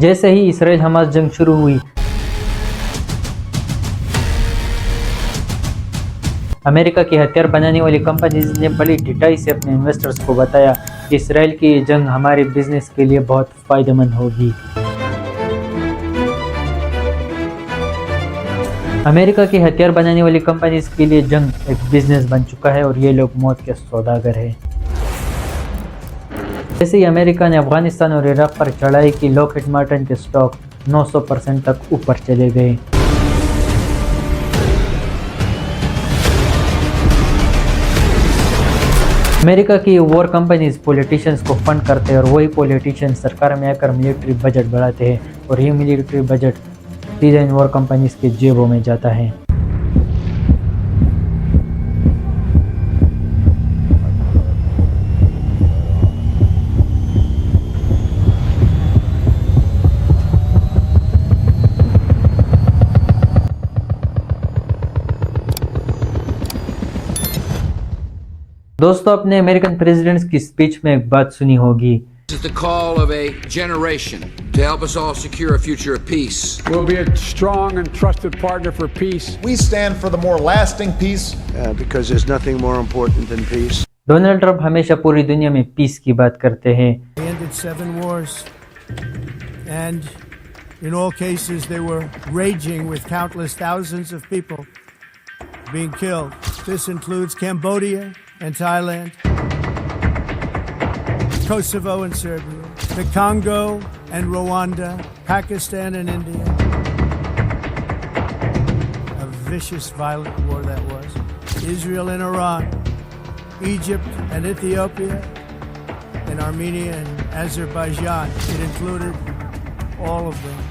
جیسے ہی اسرائیل حماس جنگ شروع ہوئی، امریکہ کی ہتھیار بنانے والی کمپنیز نے بڑی ڈٹائی سے اپنے انویسٹرز کو بتایا کہ اسرائیل کی یہ جنگ ہمارے بزنس کے لیے بہت فائدہ مند ہوگی۔ امریکہ کی ہتھیار بنانے والی کمپنیز کے لیے جنگ ایک بزنس بن چکا ہے اور یہ لوگ موت کے سوداگر ہیں۔ جیسے ہی امریکہ نے افغانستان اور عراق پر چڑھائی کی، لاک ہیڈ مارٹن کے سٹاک 900% تک اوپر چلے گئے۔ امریکہ کی وار کمپنیز پولیٹیشنز کو فنڈ کرتے ہیں اور وہی پولیٹیشنز سرکار میں آ کر ملٹری بجٹ بڑھاتے ہیں اور یہ ملٹری بجٹ سیدھے ان وار کمپنیز کے جیبوں میں جاتا ہے۔ دوستو، اپنے امریکن پریزیڈنٹس کی سپیچ میں ایک بات سنی ہوگی۔ This is the call of a generation to help us all secure a future of peace. We'll be a strong and trusted partner for peace. We stand for the more lasting peace. Because there's nothing more important than peace. Donald Trump ہمیشہ پوری دنیا میں پیس کی بات کرتے ہیں۔ They ended 7 wars, and in all cases they were raging with countless thousands of people being killed. This includes Cambodia and Thailand, Kosovo and Serbia, the Congo and Rwanda, Pakistan and India. A vicious, violent war that was. Israel and Iran, Egypt and Ethiopia, and Armenia and Azerbaijan. It included all of them.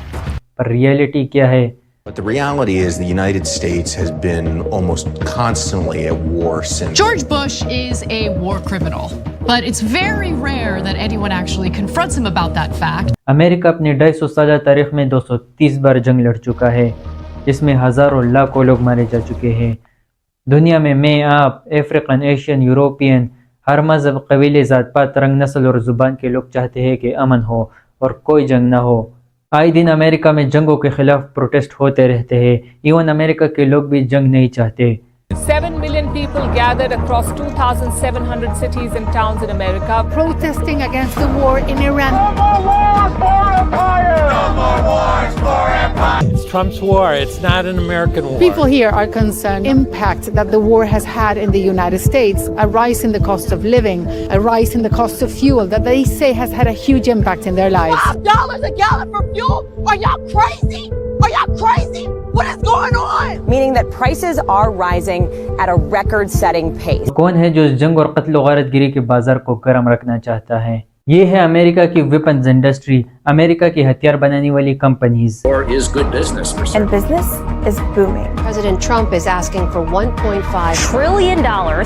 Per reality کیا ہے؟ But the reality is the United States has been almost constantly at war since. George Bush is a war criminal, but it's very rare that anyone actually confronts him about that fact. امریکہ اپنی 250 سالہ تاریخ میں 230 بار جنگ لڑ چکا ہے، جس میں ہزاروں لاکھوں لوگ مارے جا چکے ہیں۔ دنیا میں آپ، افریقن، ایشین، یوروپین، ہر مذہب، قبیلے، ذات پات، رنگ، نسل اور زبان کے لوگ چاہتے ہیں کہ امن ہو اور کوئی جنگ نہ ہو۔ آئے دن امریکہ میں جنگوں کے خلاف پروٹیسٹ ہوتے رہتے ہیں، ایون امریکہ کے لوگ بھی جنگ نہیں چاہتے۔ 7 million people gathered across 2,700 cities and towns in America, protesting against the war in Iran. No more wars for empire! No more wars for empire! It's Trump's war. It's not an American war. People here are concerned impact that the war has had in the United States, a rise in the cost of living, a rise in the cost of fuel that they say has had a huge impact in their lives. $5 a gallon for fuel? Are y'all crazy? Are y'all crazy? What is going on? Meaning that prices are rising at a record-setting pace. کون ہے جو اس جنگ اور قتل و غارت گری کے بازار کو گرم رکھنا چاہتا ہے؟ یہ ہے امریکہ کی ویپنز انڈسٹری، امریکہ کی ہتھیار بنانے والی companies. War is good business. And business is booming. President Trump is asking for $1.5 trillion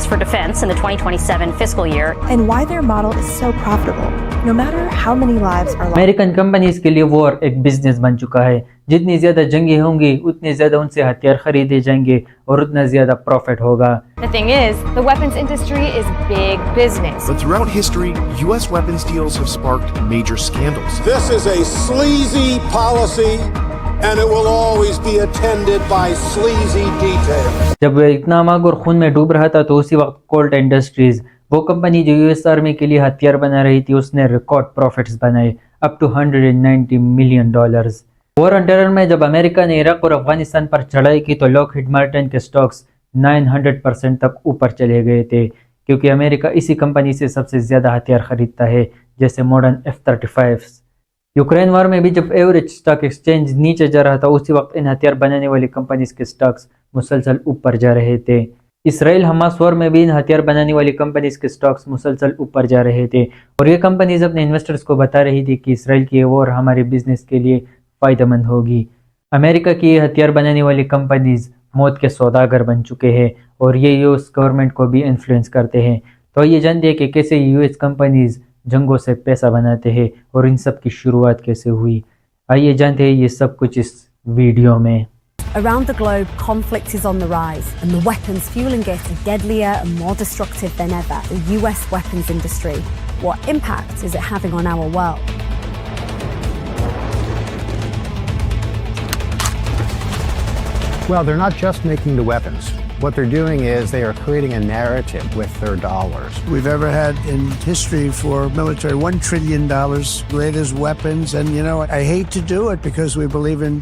for defense in the 2027 fiscal year. And why their model is so profitable, no matter how many lives are lost. American companies کے لیے وار ایک business بن چکا ہے۔ جتنی زیادہ جنگیں ہوں گی، اتنے زیادہ ان سے ہتھیار خریدے جائیں گے اور اتنا زیادہ پروفٹ ہوگا۔ The thing is, the weapons industry is big business. But throughout history, US weapons deals have sparked major scandals. This is a sleazy policy, and it will always be attended by sleazy details. جب اتنا آگ اور خون میں ڈوب رہا تھا تو اسی وقت کولٹ انڈسٹریز، وہ کمپنی جو US آرمی کے لیے ہتھیار بنا رہی تھی، اس نے ریکارڈ پروفٹس بنائے، up to $190 million۔ War on terror میں جب امریکہ نے عراق اور افغانستان پر چڑھائی کی تو لاک ہیڈ مارٹن کے سٹاکس 900% تک اوپر چلے گئے تھے، کیونکہ امریکہ اسی کمپنی سے سب سے زیادہ ہتھیار خریدتا ہے، جیسے ماڈرن F-35۔ یوکرین وار میں بھی جب ایوریج سٹاک ایکسچینج نیچے جا رہا تھا، اسی وقت ان ہتھیار بنانے والی کمپنیز کے سٹاکس مسلسل اوپر جا رہے تھے۔ اسرائیل حماس وار میں بھی ان ہتھیار بنانے والی کمپنیز کے سٹاکس مسلسل اوپر جا رہے تھے، اور یہ کمپنیز اپنے انویسٹرز کو بتا رہی تھی کہ اسرائیل کی یہ وار ہمارے بزنس کے لیے فائدہ مند ہوگی۔ امریکہ کی یہ ہتھیار بنانے والی کمپنیز موت کے سوداگر بن چکے ہیں اور یہ US گورنمنٹ کو بھی انفلوئنس کرتے ہیں۔ تو یہ جانتے ہیں کہ کیسے US کمپنیز جنگوں سے پیسہ بناتے ہیں اور ان سب کی شروعات کیسے ہوئی۔ آئیے جانتے ہیں یہ سب کچھ اس ویڈیو میں۔ Around the globe, conflict is on the rise, and the weapons fueling it are deadlier and more destructive than ever. The US weapons industry. What impact is it having on our world? Well, they're not just making the weapons. What they're doing is they are creating a narrative with their dollars. We've ever had in history for military, $1 trillion, greatest weapons. And, you know, I hate to do it because we believe in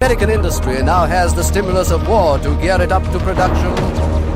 American industry now has the stimulus of war to gear it up to production.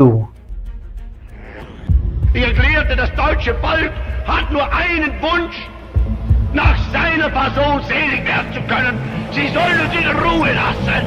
2। Ich erklärte, das deutsche Volk hat nur einen Wunsch, nach seiner Person selig werden zu können. Sie sollen uns in Ruhe lassen.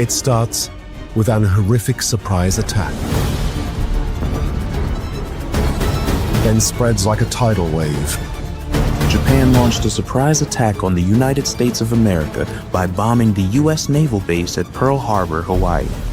It starts with an horrific surprise attack, then spreads like a tidal wave. Japan launched a surprise attack on the United States of America by bombing the U.S. naval base at Pearl Harbor, Hawaii.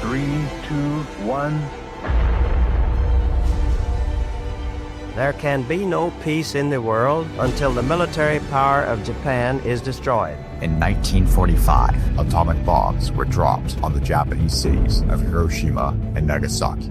3, 2, 1. There can be no peace in the world until the military power of Japan is destroyed. In 1945, atomic bombs were dropped on the Japanese cities of Hiroshima and Nagasaki.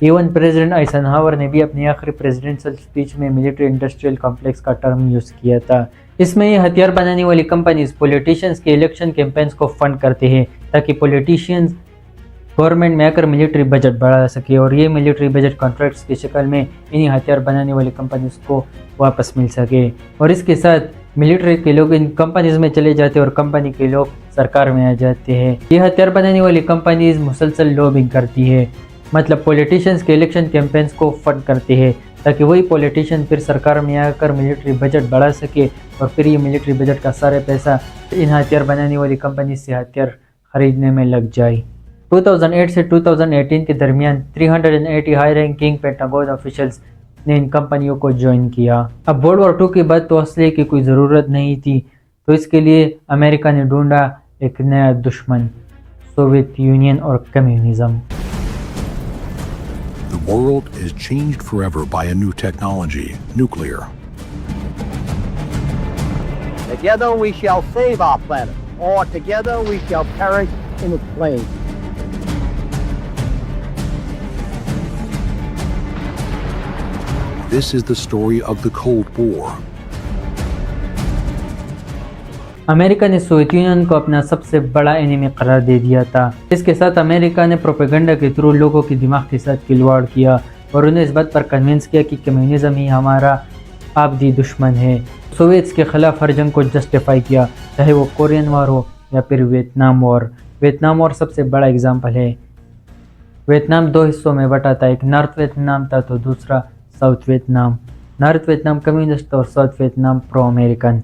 Even president Eisenhower نے بھی اپنی آخری presidential speech میں military industrial complex کا term use کیا تھا. اس میں یہ ہتھیار بنانے والی کمپنیز پولیٹیشینز کے الیکشن کیمپینز کو فنڈ کرتے ہیں تاکہ پولیٹیشینز گورنمنٹ میں آ کر ملٹری بجٹ بڑھا سکے اور یہ ملٹری بجٹ کانٹریکٹس کی شکل میں انہی ہتھیار بنانے والی کمپنیز کو واپس مل سکے. اور اس کے ساتھ ملٹری کے لوگ ان کمپنیز میں چلے جاتے ہیں اور کمپنی کے لوگ سرکار میں آ جاتے ہیں. یہ ہتھیار بنانے والی کمپنیز مسلسل لابنگ کرتی ہے, مطلب پولیٹیشینز کے الیکشن کیمپینز کو فنڈ کرتے ہیں تاکہ وہی پولیٹیشین پھر سرکار میں آ کر ملٹری بجٹ بڑھا سکے اور پھر یہ ملٹری بجٹ کا سارے پیسہ ان ہتھیار بنانے والی کمپنیز سے ہتھیار خریدنے میں لگ جائے. 2008 سے 2018 کے درمیان 380 ہائی رینکنگ پینٹاگون آفیشلز نے ان کمپنیوں کو جوائن کیا. اب ورلڈ وار 2 کے بعد تو اسلحے کی کوئی ضرورت نہیں تھی, تو اس کے لیے امریکہ نے ڈھونڈا ایک نیا دشمن, سوویت یونین اور communism. The world is changed forever by a new technology, nuclear. Together we shall save our planet, or together we shall perish in its flames. This is the story of the Cold War. امریکہ نے Soviet union کو اپنا سب سے بڑا انیمی قرار دے دیا تھا. اس کے ساتھ امریکہ نے پروپیگنڈا کے تھرو لوگوں کی دماغ کے ساتھ کھلواڑ کیا اور انہیں اس بات پر کنونس کیا کہ کمیونزم ہی ہمارا آبدی دشمن ہے. سوویتس کے خلاف ہر جنگ کو جسٹیفائی کیا, چاہے وہ کورین وار ہو یا پھر ویتنام وار. ویتنام وار سب سے بڑا اگزامپل ہے. ویتنام 2 حصوں میں بٹا تھا, ایک نارتھ ویتنام تھا تو دوسرا south Vietnam. North Vietnam communist اور ساؤتھ ویتنام پرو امریکن.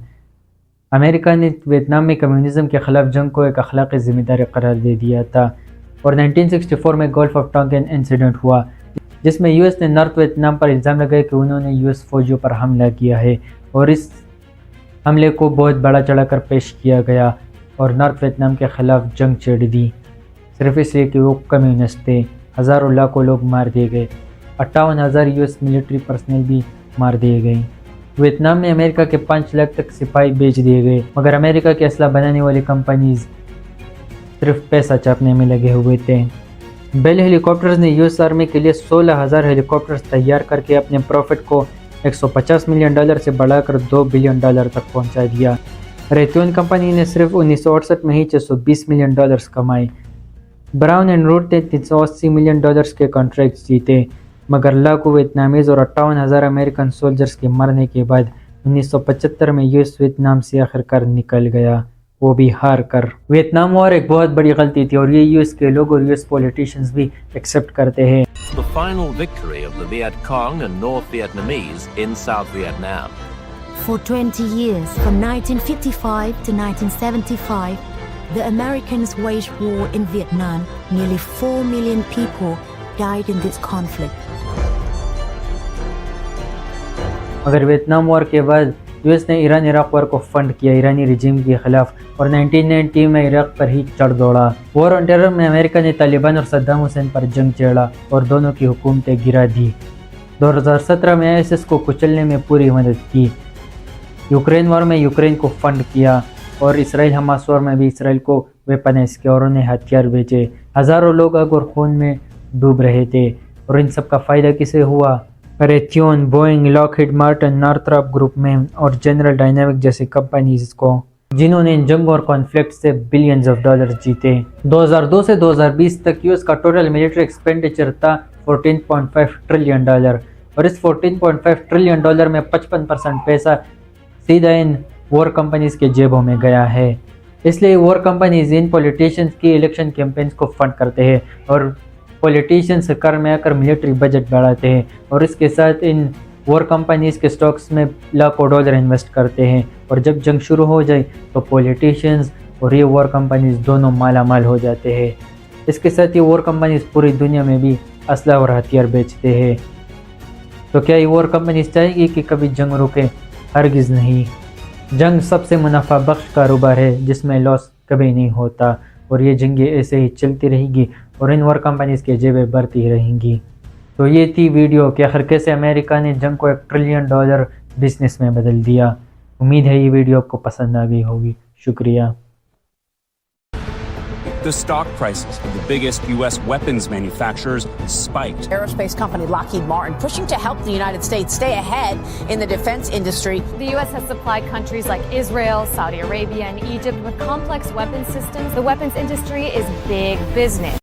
امریکہ نے ویتنام میں کمیونزم کے خلاف جنگ کو ایک اخلاقی ذمہ داری قرار دے دیا تھا اور 1964 میں گولف آف ٹانکن انسیڈنٹ ہوا جس میں یو ایس نے نارتھ ویتنام پر الزام لگایا کہ انہوں نے یو ایس فوجیوں پر حملہ کیا ہے اور اس حملے کو بہت بڑا چڑھا کر پیش کیا گیا اور نارتھ ویتنام کے خلاف جنگ چھیڑ دی صرف اس لیے کہ وہ کمیونسٹ تھے. ہزاروں لاکھوں لوگ مار دیے گئے, 58,000 یو ایس ملٹری پرسنل بھی مار دیے گئے. ویتنام میں امریکہ کے 5 لاکھ تک سپاہی بیچ دیے گئے, مگر امریکہ کے اسلحہ بنانے والی کمپنیز صرف پیسہ چھاپنے میں لگے ہوئے تھے. بیل ہیلی کاپٹرز نے یو ایس آرمی کے لیے 16,000 ہیلی کاپٹرز تیار کر کے اپنے پروفٹ کو $150 ملین سے بڑھا کر $2 بلین تک پہنچا دیا. ریتھیون کمپنی نے صرف 1968 میں ہی $620 ملین کمائے. براؤن اینڈ روٹ نے $380 ملین کے کانٹریکٹ جیتے, مگر لاکھوں ویتنامیز اور 58,000 امریکن سولجرز کے مرنے کے بعد 1975 میں یو ایس ویتنام سے آخر کار نکل گیا, وہ بھی ہار کر. ویتنام وار ایک بہت بڑی غلطی تھی اور یہ یو ایس کے لوگ اور یو ایس پولیٹیشنز بھی ایکسیپٹ کرتے ہیں. The final victory of the Viet Cong and North Vietnamese in South Vietnam. For 20 years, from 1955 to 1975, the Americans waged war in Vietnam. Nearly 4 million people died in this conflict. مگر Vietnam وار کے بعد U S نے ایران عراق وار کو fund کیا ایرانی رجیم کے خلاف اور 1990 میں عراق پر ہی چڑھ دوڑا. وار آن ٹیرر میں امریکہ نے طالبان اور صدام حسین پر جنگ چھیڑا اور دونوں کی حکومتیں گرا دی. 2017 میں ISIS کو کچلنے میں پوری مدد کی. یوکرین وار میں یوکرین کو فنڈ کیا اور اسرائیل حماس وار میں بھی اسرائیل کو ویپنائز کیا اور انہیں ہتھیار بیچے. ہزاروں لوگ آگ اور خون میں ڈوب رہے تھے اور ان سب کا فائدہ کسے ہوا؟ Raytheon, Boeing, Lockheed Martin, Northrop Grumman اور جنرل ڈائنامک جیسی کمپنیز کو, جنہوں نے ان جنگوں اور کانفلکٹ سے بلینز آف ڈالر جیتے. 2002 سے 2020 تک یو ایس کا ٹوٹل ملٹری ایکسپینڈیچر تھا $14.5 ٹریلین اور اس $14.5 ٹریلین میں 55% پیسہ سیدھا ان وار کمپنیز کے جیبوں میں گیا ہے. اس لیے وار کمپنیز ان پولیٹیشنز کی الیکشن کیمپینز کو فنڈ کرتے ہیں اور پولیٹیشین سرکار میں آ کر ملٹری بجٹ بڑھاتے ہیں اور اس کے ساتھ ان وار کمپنیز کے سٹاکس میں لاکھوں ڈالر انویسٹ کرتے ہیں اور جب جنگ شروع ہو جائے تو پولیٹیشینز اور یہ وار کمپنیز دونوں مالا مال ہو جاتے ہیں. اس کے ساتھ یہ وار کمپنیز پوری دنیا میں بھی اسلحہ اور ہتھیار بیچتے ہیں. تو کیا یہ وار کمپنیز چاہیں گی کہ کبھی جنگ رکے؟ ہرگز نہیں. جنگ سب سے منافع بخش کاروبار ہے جس میں لاس کبھی نہیں ہوتا اور یہ جنگیں ایسے ہی چلتی رہے گی اور ان وار کمپنیز کے جیبیں بھرتی رہیں گی. تو یہ تھی ویڈیو کہ آخر کیسے امریکہ نے جنگ کو $1 ٹریلین بزنس میں بدل دیا. امید ہے یہ ویڈیو آپ کو پسند آ گئی ہوگی. شکریہ. the stock prices of the biggest U.S. weapons manufacturers spiked. Aerospace company Lockheed Martin pushing to help the United States stay ahead in the defense industry. The U.S. has supplied countries like Israel, Saudi Arabia, and Egypt with complex weapons systems. The weapons industry is big business.